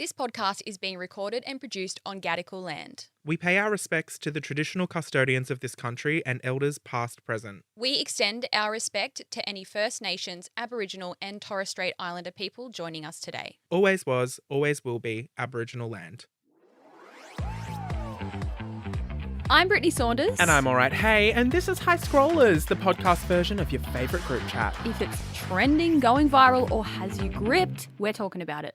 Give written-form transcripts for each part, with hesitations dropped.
This podcast is being recorded and produced on Gadigal land. We pay our respects to the traditional custodians of this country and elders past present. We extend our respect to any First Nations, Aboriginal and Torres Strait Islander people joining us today. Always was, always will be Aboriginal land. I'm Brittney Saunders. And I'm alright. Hey, and this is High Scrollers, the podcast version of your favourite group chat. If it's trending, going viral or has you gripped, we're talking about it.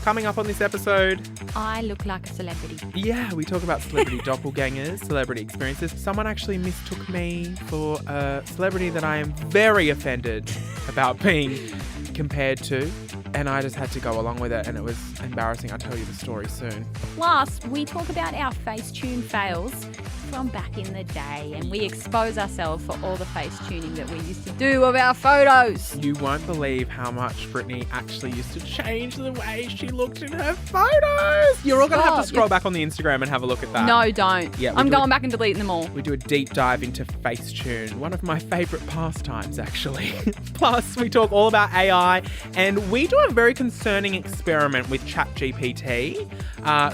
Coming up on this episode, I look like a celebrity. yeah, we talk about celebrity doppelgangers, celebrity experiences. Someone actually mistook me for a celebrity that I am very offended about being compared to. And I just had to go along with it, and it was embarrassing. I'll tell you the story soon. Plus, we talk about our Facetune fails from back in the day, and we expose ourselves for all the face tuning that we used to do of our photos. You won't believe how much Brittney actually used to change the way she looked in her photos. You're all going to have to scroll back on the Instagram and have a look at that. No, don't. Yeah, I'm going back and deleting them all. We do a deep dive into Facetune, one of my favourite pastimes, actually. Plus, we talk all about AI, and we do a very concerning experiment with ChatGPT.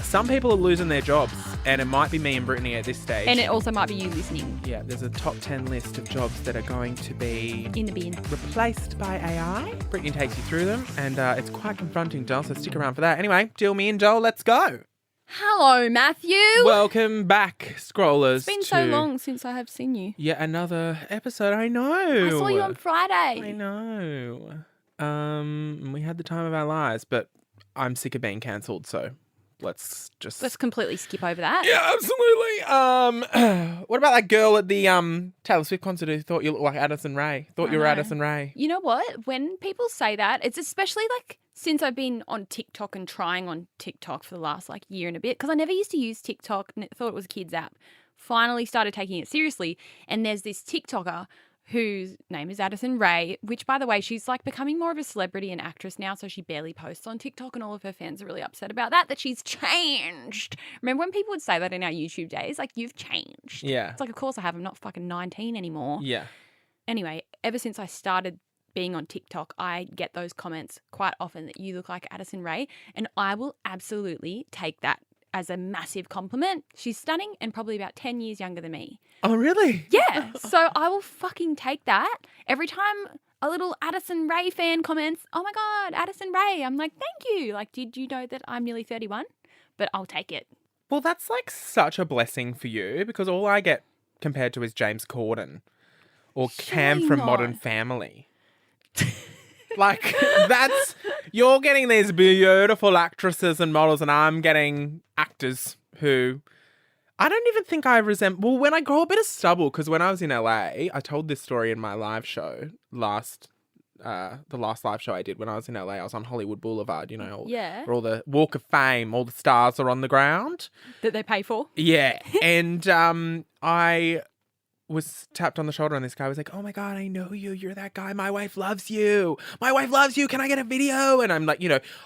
Some people are losing their jobs, and it might be me and Brittney at this stage. And it also might be you listening. Yeah, there's a top 10 list of jobs that are going to be In the bin. replaced by AI. Brittney takes you through them, and it's quite confronting, Joel, so stick around for that. Anyway, Jill, me and Joel, let's go. Hello, Matthew. Welcome back, scrollers. It's been so long since I have seen you. Yet another episode, I know. I saw you on Friday. I know. We had the time of our lives, but I'm sick of being cancelled, so let's completely skip over that. Yeah, absolutely. What about that girl at the Taylor Swift concert who thought you looked like Addison Rae? Thought you were Addison Rae. You know what? When people say that, it's especially like since I've been on TikTok and trying on TikTok for the last year and a bit, because I never used to use TikTok and thought it was a kid's app. Finally started taking it seriously, and there's this TikToker whose name is Addison Rae, which, by the way, she's becoming more of a celebrity and actress now, so she barely posts on TikTok, and all of her fans are really upset about that she's changed. Remember when people would say that in our YouTube days? You've changed. Yeah. It's of course I have. I'm not fucking 19 anymore. Yeah. Anyway, ever since I started being on TikTok, I get those comments quite often that you look like Addison Rae, and I will absolutely take that as a massive compliment. She's stunning and probably about 10 years younger than me. Oh, really? Yeah. So I will fucking take that. Every time a little Addison Rae fan comments, oh my God, Addison Rae, I'm like, thank you. Did you know that I'm nearly 31? But I'll take it. Well, that's such a blessing for you, because all I get compared to is James Corden or Cam Surely from not. Modern Family. You're getting these beautiful actresses and models, and I'm getting actors who I don't even think I resemble. Well, when I grow a bit of stubble, because when I was in LA, I told this story in my live show the last live show I did when I was in LA. I was on Hollywood Boulevard, Yeah. where all the Walk of Fame, all the stars are on the ground. That they pay for? Yeah. And I was tapped on the shoulder, and this guy was like, oh my God, I know you. You're that guy. My wife loves you. My wife loves you. Can I get a video? And I'm like,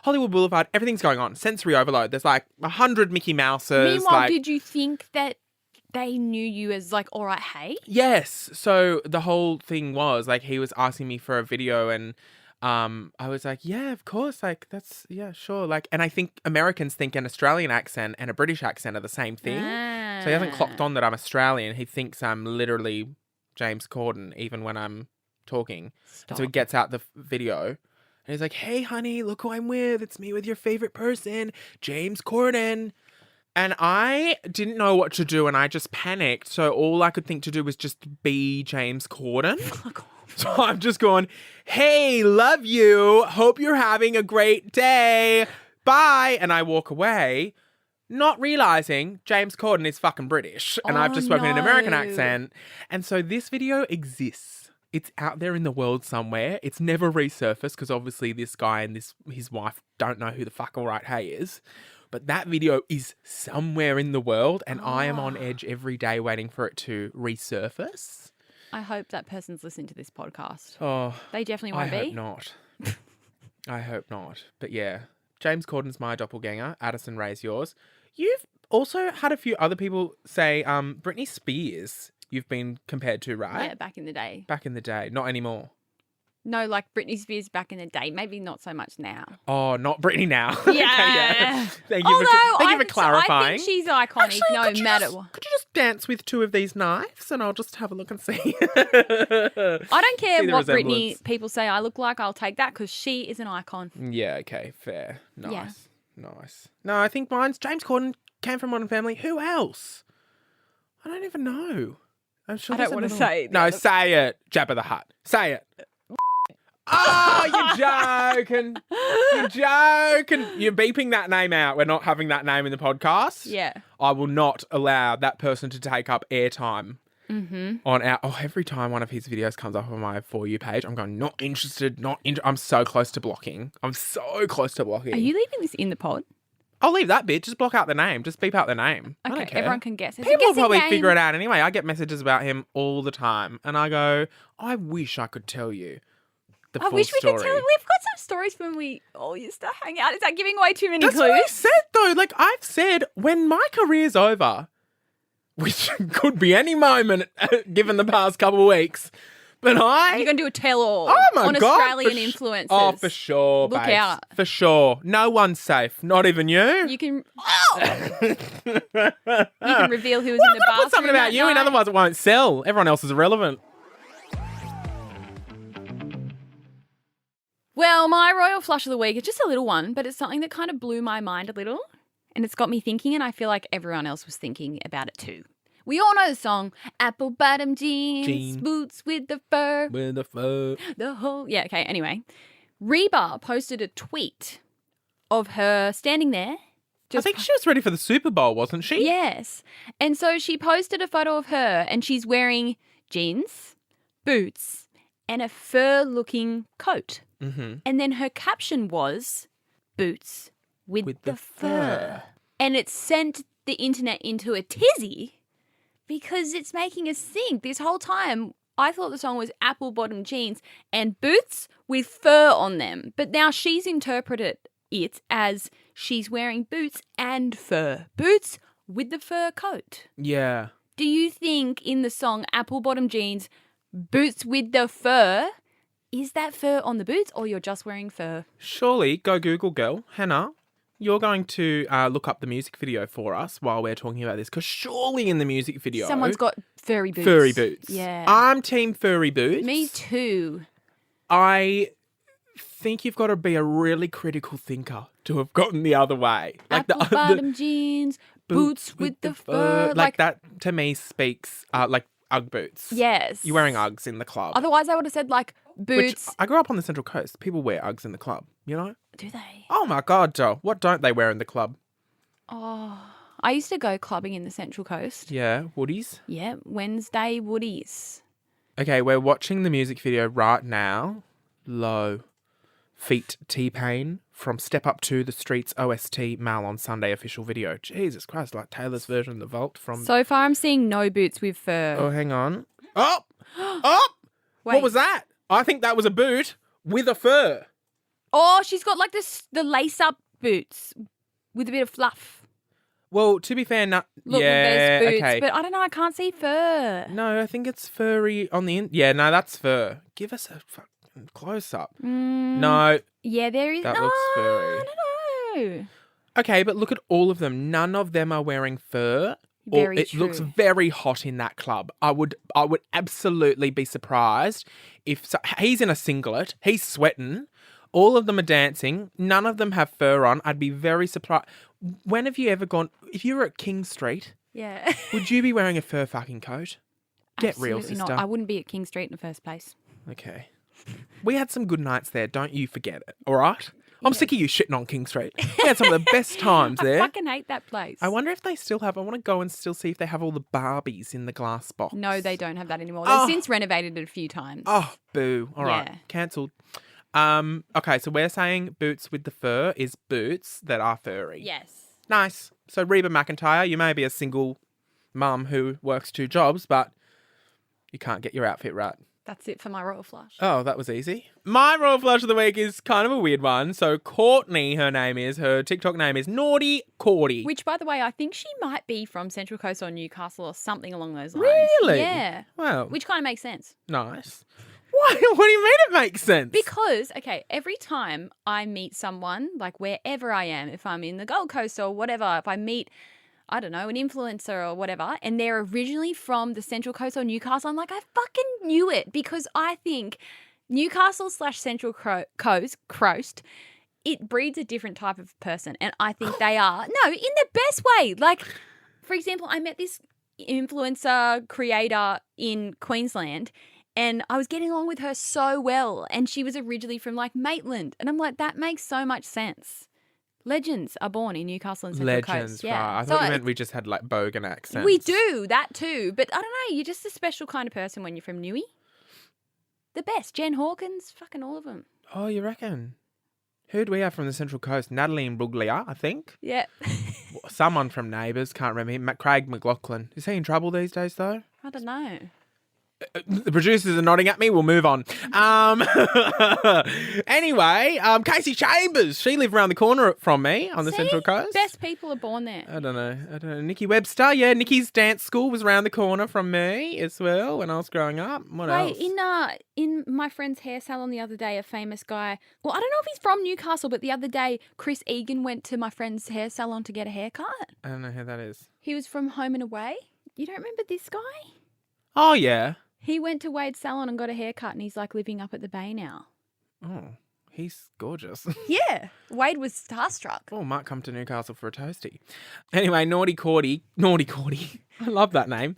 Hollywood Boulevard, everything's going on. Sensory overload. There's 100 Mickey Mouses. Meanwhile, did you think that they knew you as all right, hey? Yes. So the whole thing was he was asking me for a video, and I was like, yeah, of course. That's, yeah, sure. And I think Americans think an Australian accent and a British accent are the same thing. So he hasn't clocked on that I'm Australian. He thinks I'm literally James Corden, even when I'm talking. And so he gets out the video, and he's like, hey, honey, look who I'm with. It's me with your favorite person, James Corden. And I didn't know what to do, and I just panicked. So all I could think to do was just be James Corden. So I'm just going, hey, love you. Hope you're having a great day. Bye. And I walk away, not realizing James Corden is fucking British. And I've just spoken an American accent. And so this video exists. It's out there in the world somewhere. It's never resurfaced, because obviously this guy and his wife don't know who the fuck All Right Hey is. But that video is somewhere in the world, and I am on edge every day waiting for it to resurface. I hope that person's listening to this podcast. Oh, They definitely won't be. I hope not. I hope not. But yeah, James Corden's my doppelganger. Addison Rae's yours. You've also had a few other people say Britney Spears you've been compared to, right? Yeah, back in the day. Back in the day. Not anymore. No, like Britney Spears back in the day. Maybe not so much now. Oh, not Brittney now. Yeah. Okay, yeah. Thank you Although for clarifying. I think she's iconic Actually, no matter what. could you just dance with 2 of these knives and I'll just have a look and see? I don't care See the what Britney resemblance. people say I look like. I'll take that because she is an icon. Yeah, okay, fair. Nice. Yeah. Nice. No, I think mine's James Corden, came from Modern Family. Who else? I don't even know. I'm sure I don't there's want to another say one. No, say it. Jabba the Hutt. Say it. Oh, you're joking. You're joking. You're beeping that name out. We're not having that name in the podcast. Yeah. I will not allow that person to take up airtime on our... Oh, every time one of his videos comes up on my For You page, I'm going, not interested, I'm so close to blocking. I'm so close to blocking. Are you leaving this in the pod? I'll leave that bit. Just block out the name. Just beep out the name. I don't Okay, care. everyone can guess. It's a People will guessing probably game. figure it out anyway. I get messages about him all the time. And I go, I wish I could tell you the I full wish we story. could tell. We've got some stories when we all used to hang out. Is that giving away too many That's clues? what I said, though. Like, I've said, when my career's over, which could be any moment, given the past couple of weeks, but You're going to do a tell-all on God, Australian for influencers. Oh, for sure, Look babes. out. For sure. No one's safe. Not even you. You can... you can reveal who was in the bathroom Put something about that you, and night. otherwise it won't sell. Everyone else is irrelevant. Well, my royal flush of the week is just a little one, but it's something that kind of blew my mind a little. And it's got me thinking, and I feel like everyone else was thinking about it too. We all know the song, apple bottom jeans, boots with the fur. With the fur. The whole... Yeah, okay, anyway. Reba posted a tweet of her standing there. I think she was ready for the Super Bowl, wasn't she? Yes. And so she posted a photo of her and she's wearing jeans, boots, and a fur-looking coat. Mm-hmm. And then her caption was, boots with the fur. And it sent the internet into a tizzy because it's making us think this whole time I thought the song was apple bottom jeans and boots with fur on them. But now she's interpreted it as she's wearing boots and fur. Boots with the fur coat. Yeah. Do you think in the song apple bottom jeans, boots with the fur, is that fur on the boots or you're just wearing fur? Surely, go Google, girl. Hannah, you're going to look up the music video for us while we're talking about this, because surely in the music video... Someone's got furry boots. Furry boots. Yeah. I'm team furry boots. Me too. I think you've got to be a really critical thinker to have gotten the other way. Apple bottom jeans, boots with the fur. Like that, to me, speaks like Ugg boots. Yes. You're wearing Uggs in the club. Otherwise, I would have said like boots. Which, I grew up on the Central Coast. People wear Uggs in the club, you know? Do they? Oh my God, Joe. What don't they wear in the club? Oh, I used to go clubbing in the Central Coast. Yeah, woodies. Yeah, Wednesday woodies. Okay, we're watching the music video right now. Low. Feet T-Pain from Step Up to the Streets OST Mal on Sunday official video. Jesus Christ, like Taylor's version of The Vault from... So far, I'm seeing no boots with fur. Oh, hang on. Oh! Oh! Wait. What was that? I think that was a boot with a fur. Oh, she's got like the lace-up boots with a bit of fluff. Well, to be fair, no... Look, yeah, there's boots, okay. but I don't know. I can't see fur. No, I think it's furry on the... Yeah, no, that's fur. Give us a fucking close-up. No, Yeah, there is. that looks furry. I don't know. Okay, but look at all of them. None of them are wearing fur. Very It true. looks very hot in that club. I would absolutely be surprised if he's in a singlet, he's sweating, all of them are dancing, none of them have fur on. I'd be very surprised. When have you ever gone, if you were at King Street, Yeah. would you be wearing a fur fucking coat? Get real, Absolutely sister. not. I wouldn't be at King Street in the first place. Okay. We had some good nights there. Don't you forget it, all right? I'm sick of you shitting on King Street. We had some of the best times there. I fucking hate that place. I wonder if they still have... I want to go and still see if they have all the Barbies in the glass box. No, they don't have that anymore. Oh. They've since renovated it a few times. Oh, boo. All right. Yeah. Cancelled. Okay, so we're saying boots with the fur is boots that are furry. Yes. Nice. So Reba McEntire, you may be a single mum who works 2 jobs, but you can't get your outfit right. That's it for my royal flush. Oh, that was easy. My royal flush of the week is kind of a weird one. So Courtney, her TikTok name is Naughty Cordy. Which, by the way, I think she might be from Central Coast or Newcastle or something along those lines. Really? Yeah. Wow. Which kind of makes sense. Nice. What do you mean it makes sense? Because, okay, every time I meet someone, like wherever I am, if I'm in the Gold Coast or whatever, if I meet, I don't know, an influencer or whatever, and they're originally from the Central Coast or Newcastle, I'm like, I fucking knew it, because I think Newcastle/Central Coast, it breeds a different type of person, and I think they are, no, in the best way. Like, for example, I met this influencer creator in Queensland, and I was getting along with her so well, and she was originally from like Maitland, and I'm like, that makes so much sense. Legends are born in Newcastle and Central Coast. Yeah. Right. I thought you meant we just had like bogan accents. We do that too, but I don't know. You're just a special kind of person when you're from Newey. The best. Jen Hawkins, fucking all of them. Oh, you reckon? Who do we have from the Central Coast? Natalie and Bruglia, I think. Yeah. Someone from Neighbours, can't remember him. Craig McLaughlin. Is he in trouble these days though? I don't know. The producers are nodding at me. We'll move on. Anyway, Casey Chambers. She lived around the corner from me on the Central Coast. Best people are born there. I don't know. Nikki Webster. Yeah, Nikki's dance school was around the corner from me as well when I was growing up. What else? In my friend's hair salon the other day, a famous guy, well, I don't know if he's from Newcastle, but the other day, Chris Egan went to my friend's hair salon to get a haircut. I don't know who that is. He was from Home and Away. You don't remember this guy? Oh, yeah. He went to Wade's salon and got a haircut, and he's like living up at the Bay now. Oh, he's gorgeous. Yeah. Wade was starstruck. Oh, might come to Newcastle for a toasty. Anyway, Naughty Cordy. I love that name.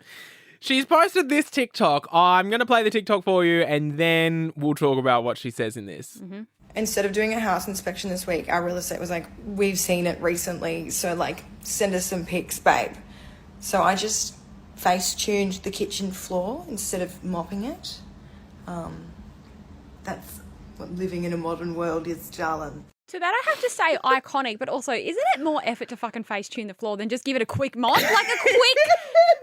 She's posted this TikTok. I'm going to play the TikTok for you, and then we'll talk about what she says in this. Mm-hmm. Instead of doing a house inspection this week, our real estate was like, we've seen it recently, so like send us some pics, babe. So I just face-tuned the kitchen floor instead of mopping it. That's what living in a modern world is, darling. To that I have to say iconic, but also isn't it more effort to fucking face-tune the floor than just give it a quick mop? Like a quick...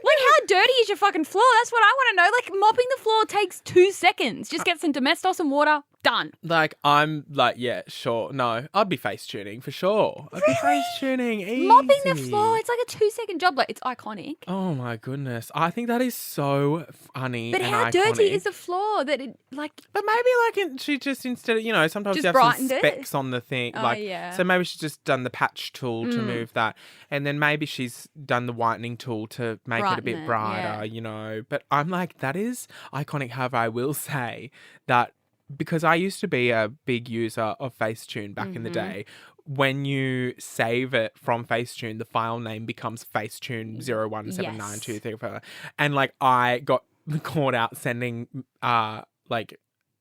Like, how dirty is your fucking floor? That's what I want to know. Like, mopping the floor takes 2 seconds. Just get some Domestos and water. Done. Like, I'm like, yeah, sure. No, I'd be face tuning for sure. I'd be face tuning. Easy. Mopping the floor, it's like a 2-second job. Like, it's iconic. Oh my goodness. I think that is so funny. But and how iconic. dirty is the floor that it, like... But maybe like she just instead of, sometimes Just you have some brightened it? specks on the thing. Oh, like, yeah. So maybe she's just done the patch tool to move that. And then maybe she's done the whitening tool to make it a bit brighter, But I'm like, that is iconic. However, I will say that because I used to be a big user of Facetune back in the day, when you save it from Facetune, the file name becomes Facetune 0179234. And like I got caught out sending like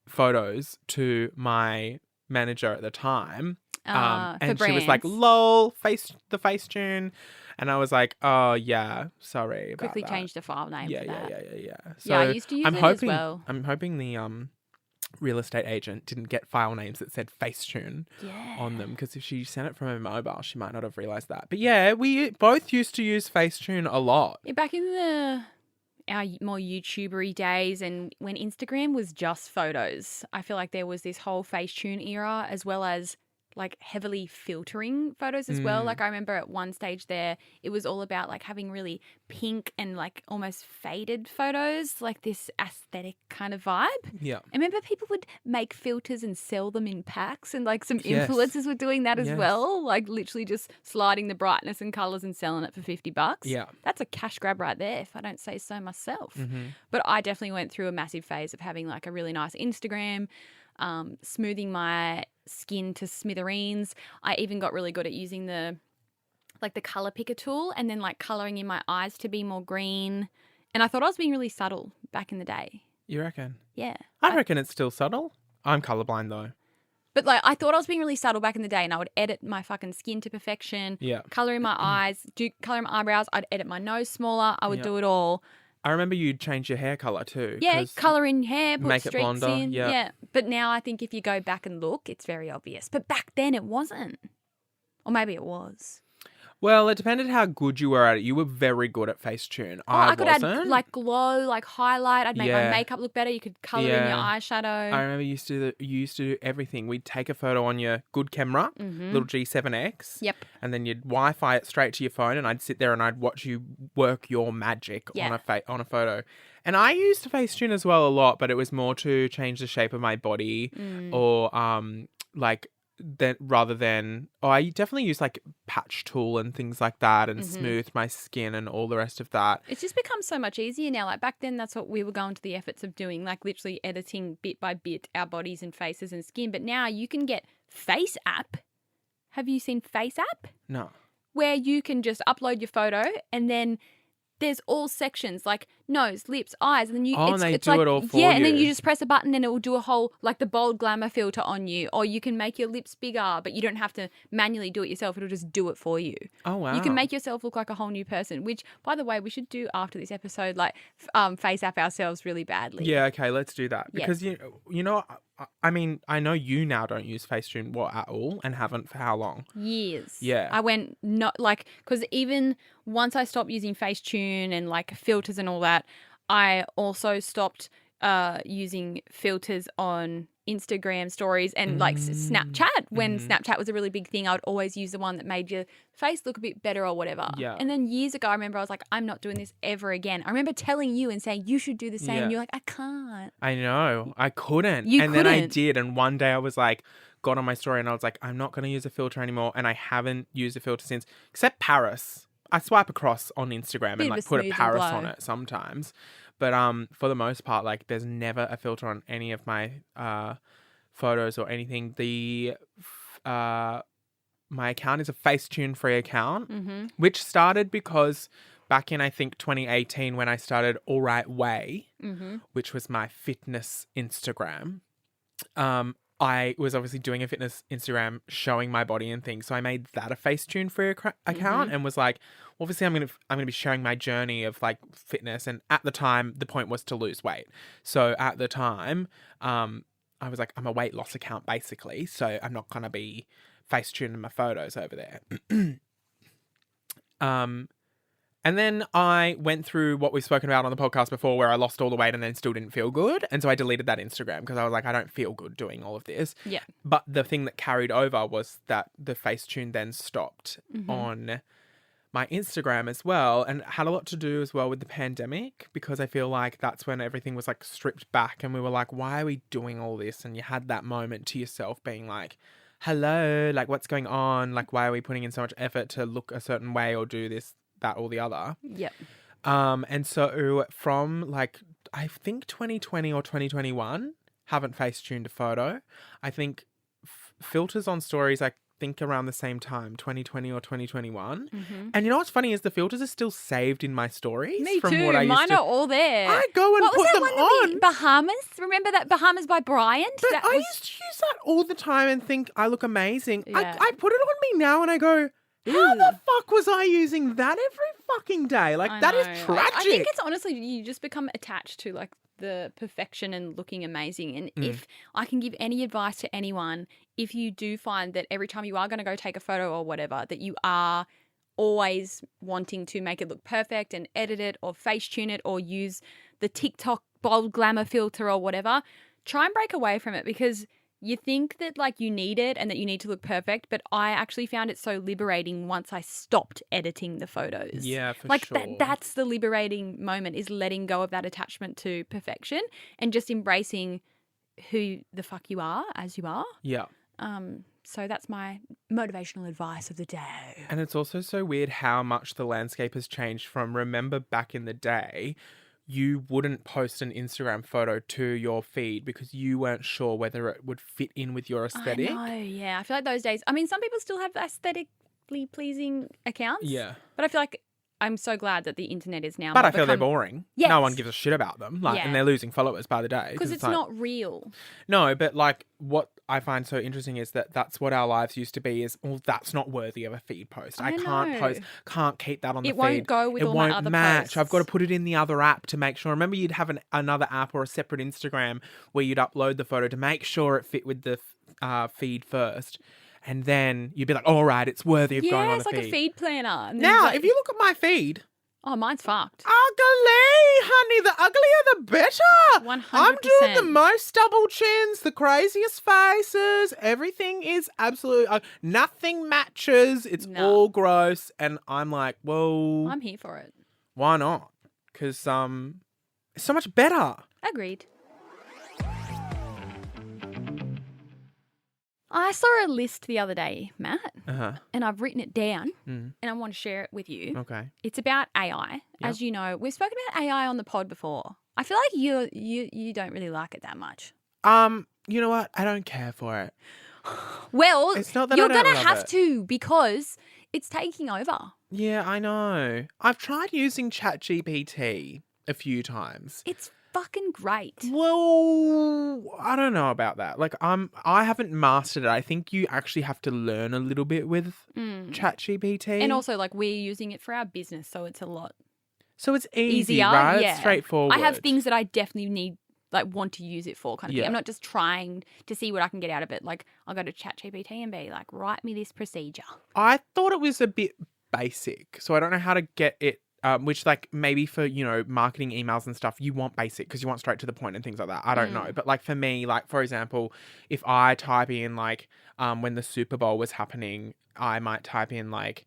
photos to my manager at the time. And she was like, lol, the Facetune. And I was like, oh, yeah, sorry about Quickly that. Changed the file name for that. Yeah. So Yeah, I used to use it as well. I'm hoping the real estate agent didn't get file names that said Facetune on them, because if she sent it from her mobile, she might not have realised that. But yeah, we both used to use Facetune a lot. Yeah, back in our more YouTubery days, and when Instagram was just photos, I feel like there was this whole Facetune era, as well as like heavily filtering photos as well. Like I remember at one stage there, it was all about like having really pink and like almost faded photos, like this aesthetic kind of vibe. Yeah. I remember people would make filters and sell them in packs, and like some influencers were doing that as well, like literally just sliding the brightness and colours and selling it for $50. Yeah. That's a cash grab right there, if I don't say so myself. But I definitely went through a massive phase of having like a really nice Instagram, smoothing my skin to smithereens. I even got really good at using the color picker tool, and then like coloring in my eyes to be more green. And I thought I was being really subtle back in the day. You reckon? Yeah. I reckon it's still subtle. I'm colourblind though. But like I thought I was being really subtle back in the day, and I would edit my fucking skin to perfection. Yeah. Color in my eyes, do color in my eyebrows. I'd edit my nose smaller. I would do it all. I remember you'd change your hair colour too. Yeah, colour in hair, put make it streaks blonder, in. yeah. Yeah. But now I think if you go back and look, it's very obvious. But back then it wasn't. Or maybe it was. Well, it depended how good you were at it. You were very good at Facetune. I could wasn't. add like glow, like highlight. I'd make my Yeah. makeup look better. You could colour in your Yeah. eyeshadow. I remember you used to do everything. We'd take a photo on your good camera, little G7X. Yep. And then you'd Wi-Fi it straight to your phone, and I'd sit there and I'd watch you work your magic Yeah. on a photo. And I used Facetune as well a lot, but it was more to change the shape of my body, or like then rather than I definitely use like patch tool and things like that, and smooth my skin and all the rest of that. It's just become so much easier now. Like back then, that's what we were going to the efforts of doing, like literally editing bit by bit our bodies and faces and skin. But now you can get Face App. Have you seen Face App? No. Where you can just upload your photo and then there's all sections like nose, lips, eyes, and then you and they do like, it all for and then you. you just press a button and it will do a whole like the bold glamour filter on you, or you can make your lips bigger, but you don't have to manually do it yourself. It'll just do it for you. Oh wow. You can make yourself look like a whole new person, which by the way we should do after this episode, like face app ourselves really badly. Yeah, okay, let's do that. Yes. Because you know I mean, I know you now don't use Facetune at all, and haven't for how long? Years. Yeah. I went not like, because even once I stopped using Facetune and like filters and all that, I also stopped using filters on Instagram stories and like Snapchat. When Snapchat was a really big thing, I would always use the one that made your face look a bit better or whatever. Yeah. And then years ago, I remember I was like, I'm not doing this ever again. I remember telling you and saying you should do the same. Yeah. And you're like, I can't. I know. I couldn't. You and then I couldn't. did. And one day I was like, got on my story and I was like, I'm not going to use a filter anymore. And I haven't used a filter since, except Paris. I swipe across on Instagram Bit and of like a put a smooth and Paris glow. on it sometimes. But for the most part, like there's never a filter on any of my photos or anything. My account is a Facetune free account, which started because back in I think 2018 when I started All Right Way, which was my fitness Instagram. I was obviously doing a fitness Instagram showing my body and things. So I made that a Facetune free account and was like, obviously I'm going to be sharing my journey of like fitness. And at the time, the point was to lose weight. So at the time, I was like, I'm a weight loss account basically. So I'm not going to be Facetuning my photos over there. And then I went through what we've spoken about on the podcast before where I lost all the weight and then still didn't feel good. And so I deleted that Instagram because I was like, I don't feel good doing all of this. Yeah. But the thing that carried over was that the Facetune then stopped on my Instagram as well. And it had a lot to do as well with the pandemic because I feel like that's when everything was like stripped back and we were like, why are we doing all this? And you had that moment to yourself being like, hello, like what's going on? Like, why are we putting in so much effort to look a certain way or do this, that, or the other? Yep. And so from like, I think 2020 or 2021, haven't Facetuned a photo. I think filters on stories, I think around the same time, 2020 or 2021. And you know what's funny is the filters are still saved in my stories. Me from too. What I used Mine to, are all there. I go and What was put that them one that on. Bahamas? Remember that Bahamas by Bryant? But That I was- used to use that all the time and think I look amazing. Yeah. I put it on me now and I go, how the fuck was I using that every fucking day? Like, I that is know. tragic. I think it's honestly, you just become attached to like the perfection and looking amazing. And if I can give any advice to anyone, if you do find that every time you are going to go take a photo or whatever, that you are always wanting to make it look perfect and edit it or Facetune it or use the TikTok bold glamour filter or whatever, try and break away from it because you think that like you need it and that you need to look perfect, but I actually found it so liberating once I stopped editing the photos. Yeah, for like sure. that's the liberating moment, is letting go of that attachment to perfection and just embracing who the fuck you are as you are. Yeah. So that's my motivational advice of the day. And it's also so weird how much the landscape has changed from, remember back in the day, you wouldn't post an Instagram photo to your feed because you weren't sure whether it would fit in with your aesthetic. I know, yeah. I feel like those days, I mean, some people still have aesthetically pleasing accounts. Yeah. But I feel like I'm so glad that the internet is now. But more I feel they're become- boring. Yes. No one gives a shit about them. Like, Yeah. and they're losing followers by the day. Because it's like, not real. No, but like what I find so interesting is that that's what our lives used to be is, well, that's not worthy of a feed post. I can't know. post, can't keep that on the It feed. won't go with it all my won't other match. I've got to posts. put it in the other app to make sure. Remember you'd have another app or a separate Instagram where you'd upload the photo to make sure it fit with the feed first. And then you'd be like, all right, it's worthy of going on the it's like feed. a feed planner. And then Now, like, if you look at my feed, oh, mine's fucked. ugly, honey. The uglier the better. 100%. I'm doing the most double chins, the craziest faces. Everything is absolutely... nothing matches. It's No. all gross. And I'm like, well, I'm here for it. why not? Because it's so much better. Agreed. I saw a list the other day, Matt, Uh-huh. and I've written it down, Mm. and I want to share it with you. Okay. It's about AI. Yep. As you know, we've spoken about AI on the pod before. I feel like you don't really like it that much. You know what? I don't care for it. Well, It's not that you're I don't gonna love have it. to because it's taking over. Yeah, I know. I've tried using ChatGPT a few times. It's fucking great. Well, I don't know about that. Like, I haven't mastered it. I think you actually have to learn a little bit with ChatGPT. And also, like, we're using it for our business, so it's a lot so it's easy, easier. right? Yeah. It's straightforward. I have things that I definitely need, like, want to use it for kind of thing. Yeah. I'm not just trying to see what I can get out of it. Like, I'll go to ChatGPT and be like, write me this procedure. I thought it was a bit basic, so I don't know how to get it. Which, like, maybe for, marketing emails and stuff, you want basic because you want straight to the point and things like that. I don't know. But, like, for me, like, for example, if I type in, like, when the Super Bowl was happening, I might type in, like,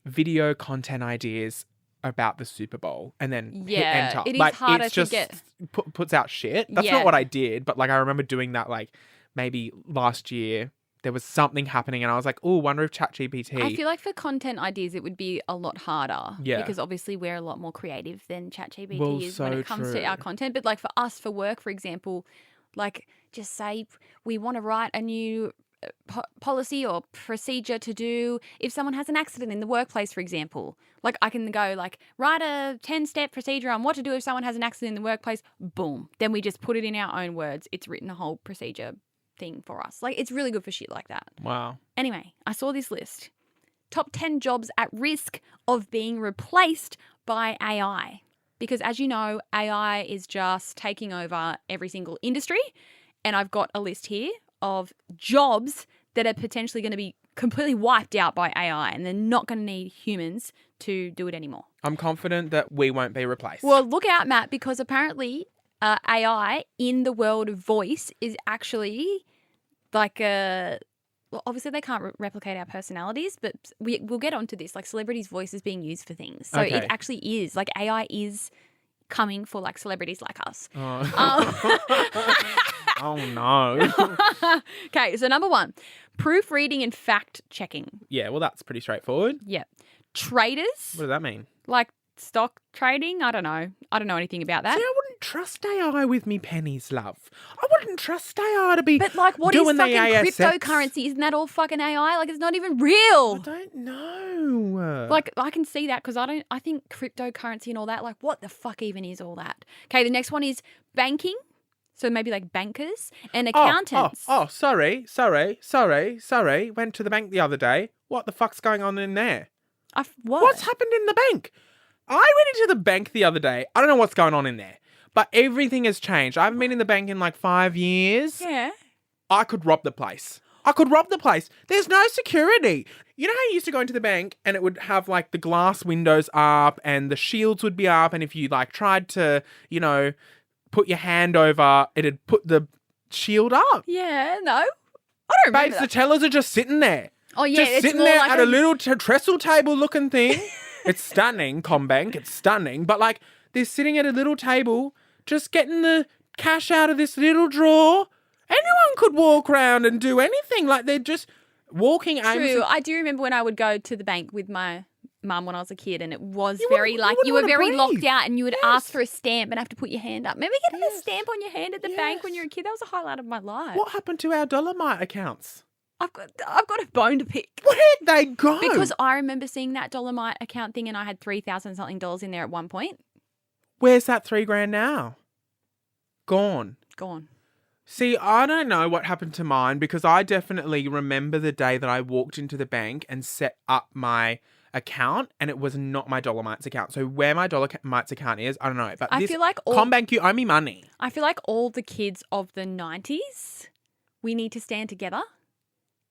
video content ideas about the Super Bowl and then hit enter. It is like, harder it's to just get. puts out shit. That's Yeah. not what I did. But, like, I remember doing that, like, maybe last year. There was something happening and I was like, oh, wonder if ChatGPT... I feel like for content ideas, it would be a lot harder. Yeah. Because obviously we're a lot more creative than ChatGPT Well, is when so it comes to true. our content. But like for us, for work, for example, like just say we want to write a new policy or procedure to do if someone has an accident in the workplace, for example. Like I can go like, write a 10-step procedure on what to do if someone has an accident in the workplace. Boom. Then we just put it in our own words. It's written a whole procedure thing for us. Like it's really good for shit like that. Wow. Anyway, I saw this list. Top 10 jobs at risk of being replaced by AI. Because as you know, AI is just taking over every single industry. And I've got a list here of jobs that are potentially going to be completely wiped out by AI and they're not going to need humans to do it anymore. I'm confident that we won't be replaced. Well, look out, Matt, because apparently AI in the world of voice is actually like a... Well, obviously they can't replicate our personalities, but we'll get onto this. Like celebrities' voice is being used for things. So Okay. it actually is. Like AI is coming for like celebrities like us. Oh no. Okay, so number 1, proofreading and fact checking. Yeah, well, that's pretty straightforward. Yep. Traders, What does that mean? like stock trading. I don't know anything about that. See, I wouldn't trust AI with me pennies, love. I wouldn't trust AI to be But like, what is doing the fucking ASX. cryptocurrency? Isn't that all fucking AI? Like, it's not even I real. don't know. Like, I can see that because I think cryptocurrency and all that, like, what the fuck even is all that? Okay, the next one is banking. So maybe like bankers and accountants. Sorry. Went to the bank the other day. What the fuck's going on in there? What? What's happened in the bank? I went into the bank the other day. I don't know what's going on in there, but everything has changed. I haven't been in the bank in like 5 years. Yeah. I could rob the place. There's no security. You know how you used to go into the bank and it would have like the glass windows up and the shields would be up, and if you like tried to, put your hand over, it'd put the shield up. Yeah, no. I don't remember Babes, the that. tellers are just sitting there. Oh, yeah, Just it's sitting more there like at a little trestle table looking thing. It's stunning, Combank. It's stunning. But like, they're sitting at a little table, just getting the cash out of this little drawer. Anyone could walk around and do anything. Like, they're just walking aimlessly. True. I do remember when I would go to the bank with my mum when I was a kid, and it was You very wouldn't- like you you were wouldn't very wanna breathe. locked out, and you would Yes. ask for a stamp and have to put your hand up. Remember getting a Yes. stamp on your hand at the bank when you were a kid? That was a highlight of my life. What happened to our Dolomite accounts? I've got a bone to pick. Where'd they go? Because I remember seeing that Dolomite account thing and I had $3,000 something in there at one point. Where's that $3,000 now? Gone. Gone. See, I don't know what happened to mine because I definitely remember the day that I walked into the bank and set up my account and it was not my Dolomites account. So where my Dolomites account is, I don't know. But I this feel like Combank, you owe me money. I feel like all the kids of the 90s, we need to stand together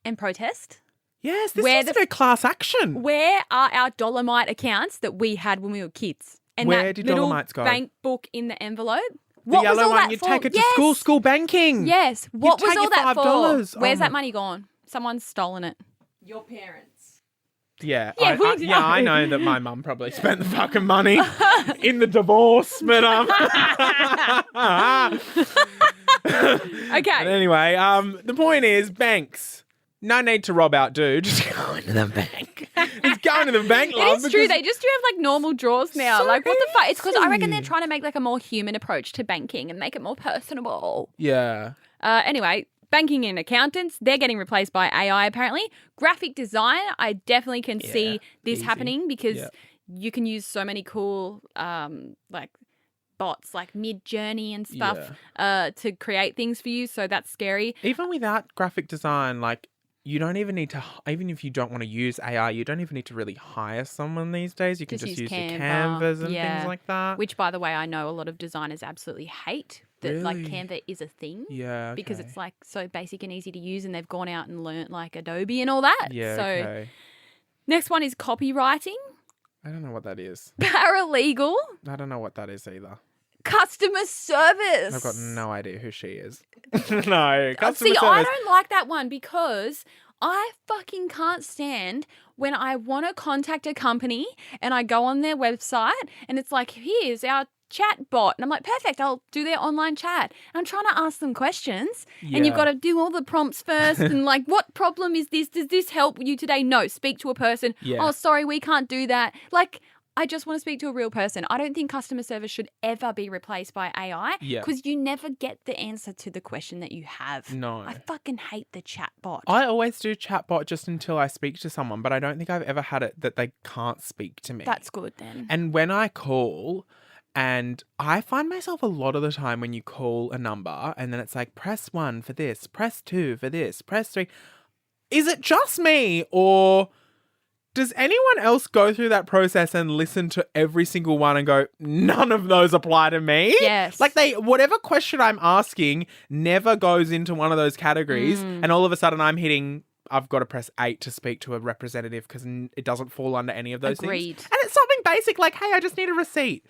and protest Yes, this Where needs to be a class action. Where are our Dolomite accounts that we had when we were kids? And Where that did little Dolomites go? bank book in the envelope? The What was yellow all one, that you for? take it to Yes. school banking. Yes. What was take all your that for? $5. Where's Oh that my- money gone? Someone's stolen it. Your parents. Yeah, Yeah, I know that my mum probably spent the fucking money in the divorce, but Okay. But anyway, the point is, banks. No need to rob out, dude. Just go into the bank. Just go into the bank, love. It is true. They just do have like normal drawers now. So like what the fuck? It's because I reckon easy. they're trying to make like a more human approach to banking and make it more personable. Yeah. Anyway, banking and accountants, they're getting replaced by AI apparently. Graphic design, I definitely can see this easy. happening because Yeah. you can use so many cool like bots like Mid-Journey and stuff to create things for you. So that's scary. Even without graphic design, like, you don't even need to, even if you don't want to use AI, you don't even need to really hire someone these days. You can just use your Canva, Canvas and things like that. Which, by the way, I know a lot of designers absolutely hate that like Really? Canva is a thing. Yeah. Because okay. it's like so basic and easy to use and they've gone out and learnt like Adobe and all that. Yeah. So Okay. next one is copywriting, I don't know what that is. paralegal, I don't know what that is either. customer service. I've got no idea who she is. No. Customer See, service. I don't like that one because I fucking can't stand when I want to contact a company and I go on their website and it's like, here's our chat bot. And I'm like, perfect, I'll do their online chat. And I'm trying to ask them questions and you've got to do all the prompts first and like, what problem is this? Does this help you today? No, speak to a person. Yeah. Oh, sorry, we can't do that. Like, I just want to speak to a real person. I don't think customer service should ever be replaced by AI Yeah. because you never get the answer to the question that you have. No. I fucking hate the chatbot. I always do chatbot just until I speak to someone, but I don't think I've ever had it that they can't speak to me. That's good then. And when I call, and I find myself a lot of the time when you call a number and then it's like, press 1 for this, press 2 for this, press 3. Is it just me or does anyone else go through that process and listen to every single one and go, none of those apply to me? Yes. Like whatever question I'm asking never goes into one of those categories. And all of a sudden I've got to press 8 to speak to a representative because it doesn't fall under any of those Agreed. things. And it's something basic like, hey, I just need a receipt.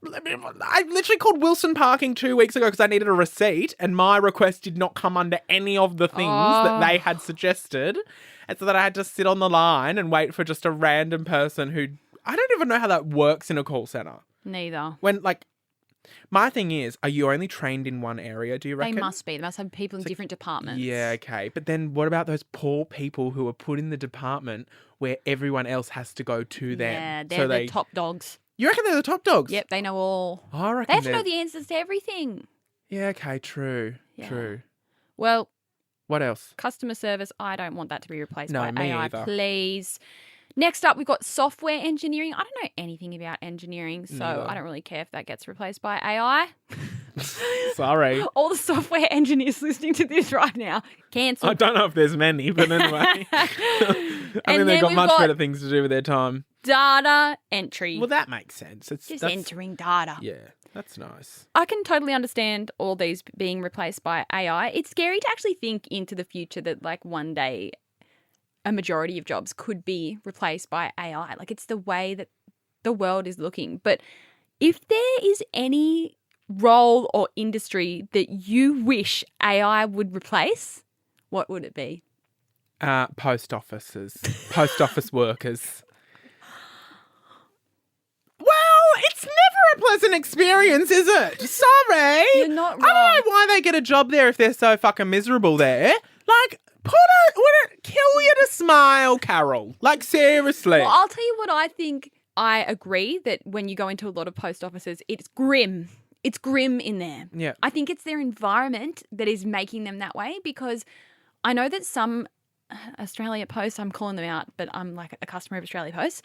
I literally called Wilson Parking 2 weeks ago because I needed a receipt and my request did not come under any of the things that they had suggested. And so that I had to sit on the line and wait for just a random person who, I don't even know how that works in a call center. Neither. When my thing is, are you only trained in one area, do you reckon? They must be. They must have people in different departments. Yeah, okay. But then what about those poor people who are put in the department where everyone else has to go to them? Yeah, they're So the top dogs. You reckon they're the top dogs? Yep, they know all. I reckon They have to they're- know the answers to everything. Yeah, okay, true. Yeah. True. Well, What else? customer service, I don't want that to be replaced No, by me AI, either. please. Next up, we've got software engineering. I don't know anything about engineering, so Neither. I don't really care if that gets replaced by AI. Sorry. All the software engineers listening to this right now, cancel. I don't know if there's many, but anyway. I And think then they've got we've much got- better things to do with their time. Data entry. Well, that makes sense. Just entering data. Yeah, that's nice. I can totally understand all these being replaced by AI. It's scary to actually think into the future that like one day a majority of jobs could be replaced by AI. Like it's the way that the world is looking. But if there is any role or industry that you wish AI would replace, what would it be? Post offices, post office workers. Well, it's never a pleasant experience, is it? Sorry. You're not I don't know why they get a job there if they're so fucking miserable there. Like, would it kill you to smile, Carol? Like, seriously. Well, I'll tell you what I think. I agree that when you go into a lot of post offices, it's grim. It's grim in there. Yeah. I think it's their environment that is making them that way because I know that some Australia Post, I'm calling them out, but I'm like a customer of Australia Post.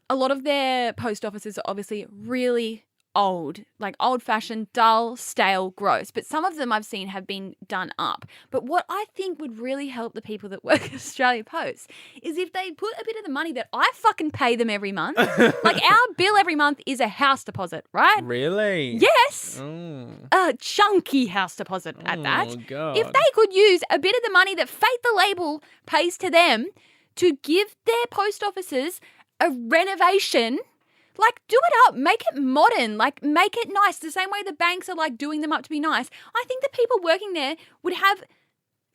A lot of their post offices are obviously really old, like old-fashioned, dull, stale, gross. But some of them I've seen have been done up. But what I think would really help the people that work at Australia Post is if they put a bit of the money that I fucking pay them every month. Like our bill every month is a house deposit, right? Really? Yes. Oh. A chunky house deposit at that. Oh, God. If they could use a bit of the money that Faith the Label pays to them to give their post offices a renovation. Like, do it up. Make it modern. Like, make it nice. The same way the banks are, like, doing them up to be nice. I think the people working there would have,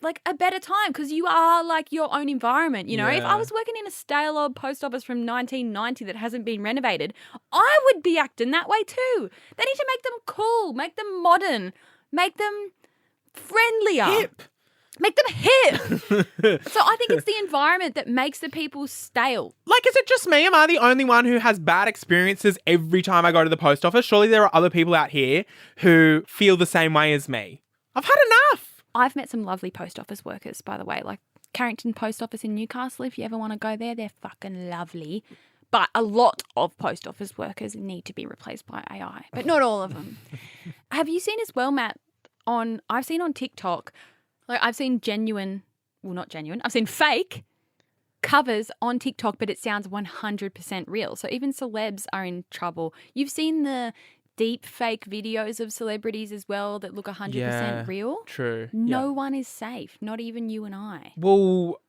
like, a better time because you are, like, your own environment, you know? If I was working in a stale old post office from 1990 that hasn't been renovated, I would be acting that way too. They need to make them cool, make them modern, make them friendlier. Hip. Make them hip. So I think it's the environment that makes the people stale. Like, is it just me? Am I the only one who has bad experiences every time I go to the post office? Surely there are other people out here who feel the same way as me. I've had enough. I've met some lovely post office workers, by the way, like Carrington Post Office in Newcastle. If you ever want to go there, they're fucking lovely. But a lot of post office workers need to be replaced by AI, but not all of them. Have you seen as well, Matt, I've seen on TikTok, like I've seen I've seen fake covers on TikTok, but it sounds 100% real. So even celebs are in trouble. You've seen the deep fake videos of celebrities as well that look 100% real. True. No one is safe, not even you and I. Well,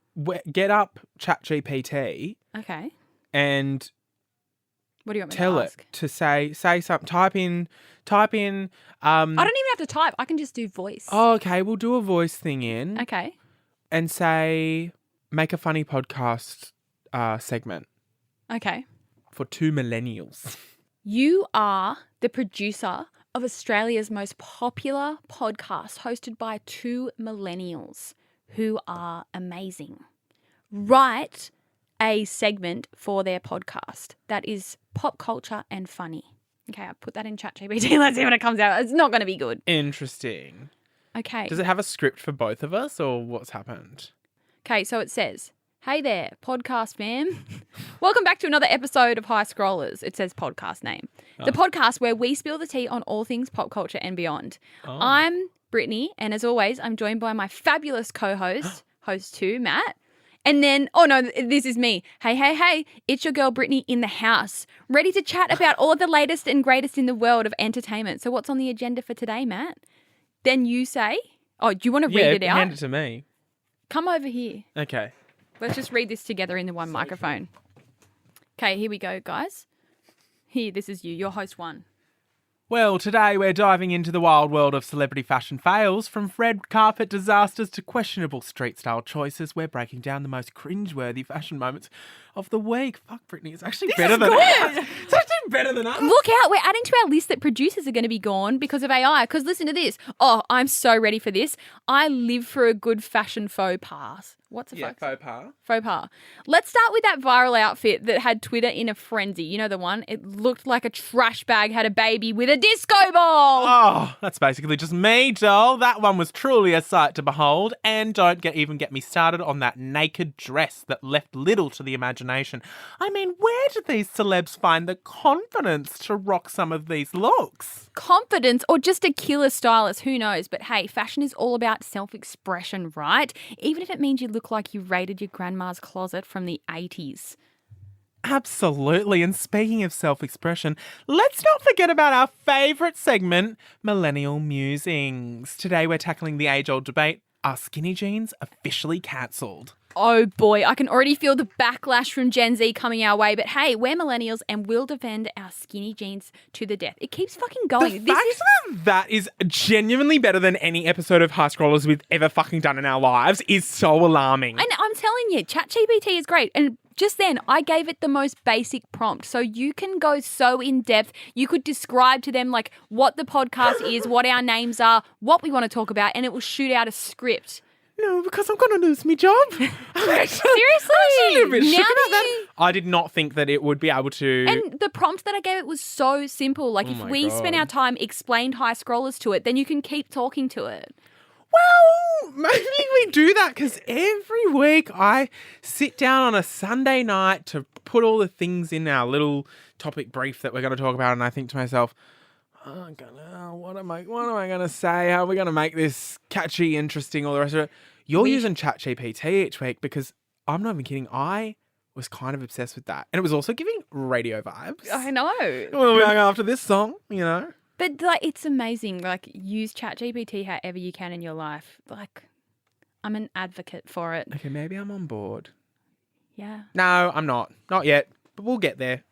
get up ChatGPT Okay. and What do you want me tell to it ask? to say something. Type in. I don't even have to type. I can just do voice. Oh, okay. We'll do a voice thing in Okay. and say, make a funny podcast segment Okay. for 2 millennials. You are the producer of Australia's most popular podcast hosted by 2 millennials who are amazing. Write a segment for their podcast that is pop culture and funny. Okay, I'll put that in ChatGPT. Let's see what it comes out. It's not going to be good. Interesting. Okay. Does it have a script for both of us or what's happened? Okay, so it says, hey there, podcast fam. Welcome back to another episode of High Scrollers. It says podcast name. The podcast where we spill the tea on all things pop culture and beyond. I'm Brittney, and as always, I'm joined by my fabulous co-host, host 2, Matt. And then, oh no, this is me. Hey, it's your girl Brittney in the house, ready to chat about all the latest and greatest in the world of entertainment. So what's on the agenda for today, Matt? Then you say, oh, do you want to read it out? Hand it to me. Come over here. Okay. Let's just read this together in the one microphone. Okay, here we go, guys. Here, this is you, your host 1. Well, today we're diving into the wild world of celebrity fashion fails. From red carpet disasters to questionable street style choices, we're breaking down the most cringeworthy fashion moments of the week. Fuck, Brittney, it's actually better than us. It's actually better than us. Look out, we're adding to our list that producers are going to be gone because of AI. Because listen to this. Oh, I'm so ready for this. I live for a good fashion faux pas. What's a faux pas? Faux pas. Let's start with that viral outfit that had Twitter in a frenzy. You know the one? It looked like a trash bag had a baby with a disco ball. Oh, that's basically just me, doll. That one was truly a sight to behold. And don't even get me started on that naked dress that left little to the imagination. I mean, where did these celebs find the confidence to rock some of these looks? Confidence or just a killer stylist, who knows? But hey, fashion is all about self-expression, right? Even if it means you look like you raided your grandma's closet from the 80s. Absolutely. And speaking of self-expression, let's not forget about our favourite segment, Millennial Musings. Today we're tackling the age-old debate, are skinny jeans officially cancelled? Oh boy, I can already feel the backlash from Gen Z coming our way. But hey, we're millennials and we'll defend our skinny jeans to the death. It keeps fucking going. The fact that is genuinely better than any episode of High Scrollers we've ever fucking done in our lives is so alarming. And I'm telling you, ChatGPT is great. And just then, I gave it the most basic prompt. So you can go so in depth. You could describe to them like what the podcast is, what our names are, what we want to talk about, and it will shoot out a script. No, because I'm going to lose my job. Seriously? I'm a little bit shook Now about that. you- I did not think that it would be able to... And the prompt that I gave it was so simple. Like if my we spend God. our time explained high scrollers to it, then you can keep talking to it. Well, maybe we do that because every week I sit down on a Sunday night to put all the things in our little topic brief that we're going to talk about, and I think to myself, what am I going to say? How are we going to make this catchy, interesting, all the rest of it? You're using ChatGPT each week because I'm not even kidding. I was kind of obsessed with that, and it was also giving radio vibes. I know. Well, we're going after this song, you know. But like it's amazing. Like use ChatGPT however you can in your life. Like I'm an advocate for it. Okay, maybe I'm on board. Yeah. No, I'm not. Not yet, but we'll get there.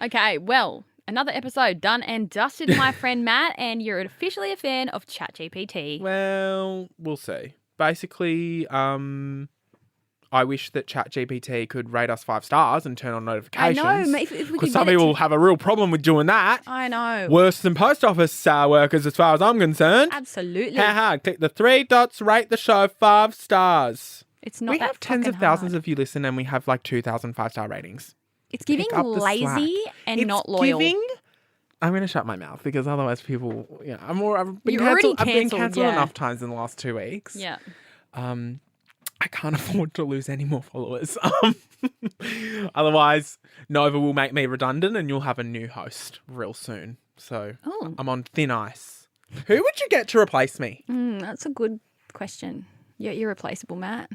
Okay, well, another episode done and dusted, my friend Matt, and you're officially a fan of ChatGPT. Well, we'll see. Basically, I wish that ChatGPT could rate us 5 stars and turn on notifications. I know. If we could Because some get it people have a real problem with doing that. I know. Worse than post office workers, as far as I'm concerned. Absolutely. Haha, click the 3 dots, rate the show 5 stars. It's not We that have tens of fucking thousands hard. of you listen, and we have like 2,000 5-star ratings. It's giving Pick up the lazy slack. and It's not loyal. I'm going to shut my mouth because otherwise people, I've been You're already cancelled. I've been cancelled, cancelled yeah. enough times in the last 2 weeks. Yeah. I can't afford to lose any more followers. Otherwise, Nova will make me redundant and you'll have a new host real soon. So Oh. I'm on thin ice. Who would you get to replace me? That's a good question. You're irreplaceable, Matt.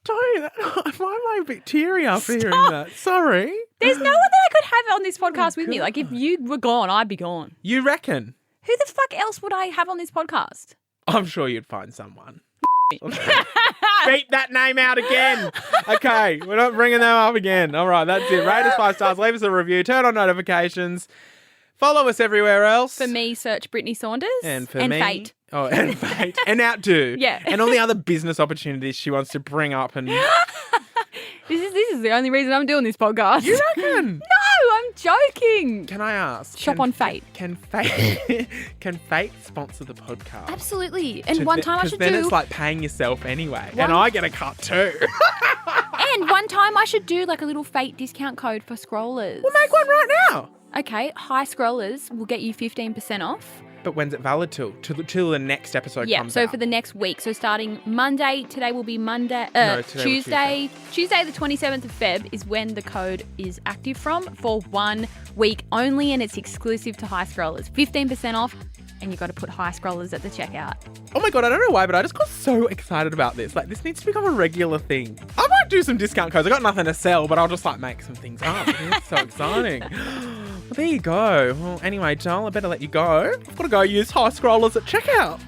Don't. Why am I a bit teary after hearing Stop. that? Sorry. There's no one that I could have on this podcast with me. Like, if you were gone, I'd be gone. You reckon? Who the fuck else would I have on this podcast? I'm sure you'd find someone. Beat that name out again. Okay, we're not bringing them up again. All right, that's it. Rate us 5 stars, leave us a review, turn on notifications, follow us everywhere else. For me, search Brittney Saunders. And for me, Fate. Oh, and Fate. And Outdo. Yeah. And all the other business opportunities she wants to bring up. And This is the only reason I'm doing this podcast. you reckon? No, I'm joking. Can I ask? Shop on Fate. Can Fate sponsor the podcast? Absolutely. And one time I should then do. it's like paying yourself anyway. One- And I get a cut too. And one time I should do like a little Fate discount code for scrollers. We'll make one right now. Okay, high scrollers will get you 15% off. But when's it valid till? Till the next episode Yeah, comes so out. for the next week. So starting Monday, today will be Monday, No, today was Tuesday the 27th of Feb is when the code is active from for 1 week only, and it's exclusive to high scrollers. 15% off, and you got to put high scrollers at the checkout. Oh my God, I don't know why, but I just got so excited about this. Like, this needs to become a regular thing. I might do some discount codes. I got nothing to sell, but I'll just like make some things up. It's so exciting. Well, there you go. Well, anyway, Joel, I better let you go. I've got to go use high scrollers at checkout.